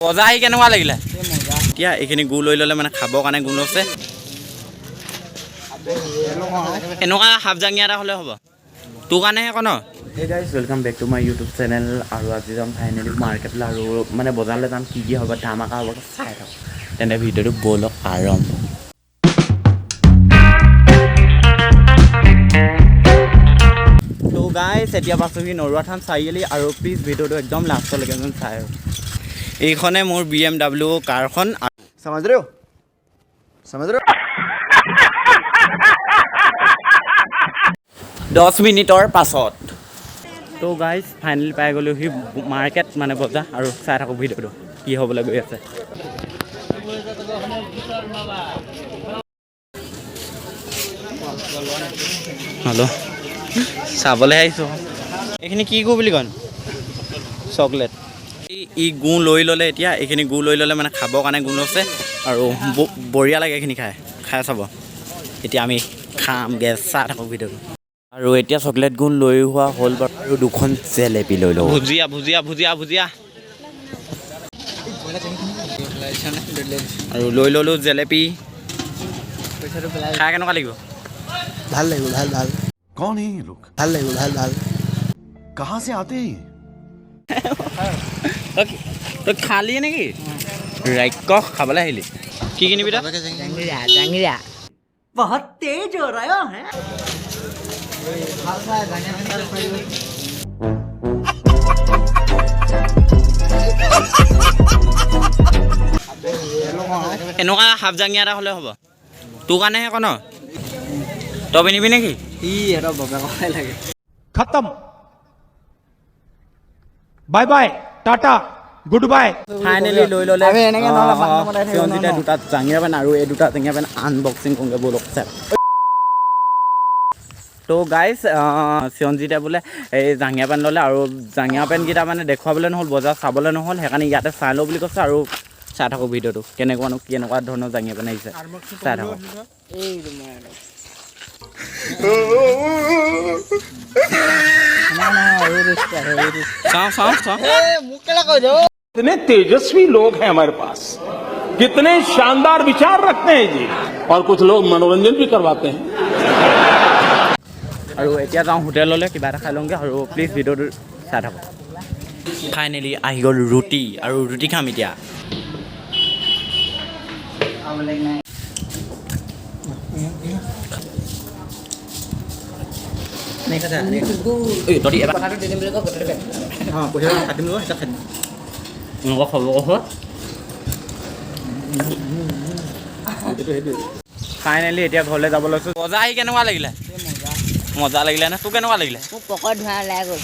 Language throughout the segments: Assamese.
বজা আহি কেনেকুৱা লাগিলে এতিয়া এইখিনি গুড় লৈ ল'লে মানে খাবৰ কাৰণে গুড় লৈছে এনেকুৱা হাফজাঙীয়া এটা হ'লে হ'ব তোৰ কাৰণেহে আকৌ ন Hey guys, welcome back to my YouTube channel আৰু আজি যাম ফাইনেলি মাৰ্কেটলৈ আৰু মানে বজাৰলৈ যাম কি কি হ'ব ধামাকা হ'ব চাই থাকক তেনে ভিডিঅ'টো ব'লক আৰম্ভ তো গাইছ এতিয়া পাছোহি নৰুৱা থান চাৰিআলি আৰু প্লিজ ভিডিঅ'টো একদম লাষ্টলৈকে যেন চাই এইখনে মোৰ BMW কাৰখন समझ रहे हो 10 মিনিটৰ পাছত তো গাইজ ফাইনেলি পাই গ'লো সি মাৰ্কেট মানে বজাৰ আৰু চাই থাকক ভিডিঅ'টো কি হ'বলৈ গৈ আছে হেল্ল' চাবলৈ আহিছোঁ এইখিনি কি গুড় বুলি কয় চকলেট ই গুড় লৈ ল'লে এতিয়া এইখিনি গুড় লৈ ল'লে মানে খাবৰ কাৰণে গুড় লৈছে আৰু বঢ়িয়া লাগে এইখিনি খাই চাব এতিয়া আমি খাম গেছ চাই থাকক ভিডিঅ'টো আৰু এতিয়া চকলেট গুণ লৈ হোৱা হ'ল বাৰু আৰু দুখন জেলেপি লৈ লওঁ ভুজিয়া ভুজিয়া ভুজিয়া ভুজিয়া আৰু লৈ ল'লোঁ জেলেপি খাই কেনেকুৱা লাগিব ভাল লাগিব ভাল ভাল कौन है ये लोग ভাল লাগিব ভাল ভাল कहाँ से आते हैं তই খালি নেকি ৰাক্য খাবলৈ আহিলি কি কিনিবি তই জাংগিৰা बहुत तेज हो रहा है এনেকুৱা হাফজাঙীয়া এটা হ'লে হ'ব তোৰ কাৰণেহে আকৌ ন তই পিন্ধিবি নেকি खत्म bye bye tata good bye finally লৈ ল'লে সিহঁতিতে দুটা জাঙিয়া পেণ্ট আৰু এই দুটা জাঙিয়া পেণ্ট আনবক্সিং কৰোঁগৈ ব'লক চাই তো গাইজ চিৰঞ্জিতে বোলে এই জাঙিয়া পেণ্ট ল'লে আৰু জাঙিয়া পেণ্টকেইটা মানে দেখুৱাবলৈ নহ'ল বজাৰ চাবলৈ নহ'ল সেইকাৰণে ইয়াতে চাই লওঁ বুলি কৈছে আৰু চাই থাকক ভিডিঅ'টো কেনেকুৱানো কেনেকুৱা ধৰণৰ জাঙিয়া পেণ্ট আহিছে চাই থাকক চাওঁ চাওঁ চাওঁ कितने तेजस्वी लोग हैं हमारे पास कितने शानदार विचार रखते हैं जी और कुछ लोग मनोरंजन भी करवाते हैं আৰু এতিয়া যাওঁ হোটেললৈ কিবা এটা খাই লওঁগৈ আৰু প্লিজ ভিডিঅ'টো চাই থাকক ফাইনেলি আহি গ'ল ৰুটি আৰু ৰুটি খাম এতিয়া ফাইনেলি এতিয়া ঘৰলৈ যাব লৈছোঁ বজা আহি কেনেকুৱা লাগিলে মজা লাগিলে নে তোৰ কেনেকুৱা লাগিলে মোক পকত ধোৱা ওলাই গ'ল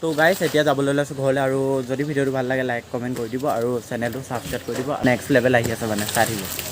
তো গাইছ এতিয়া যাবলৈ লৈছোঁ ঘৰলৈ আৰু যদি ভিডিঅ'টো ভাল লাগে লাইক কমেণ্ট কৰি দিব আৰু চেনেলটো ছাবস্ক্ৰাইব কৰি দিব নেক্সট লেভেল আহি আছে মানে চাই থাকিব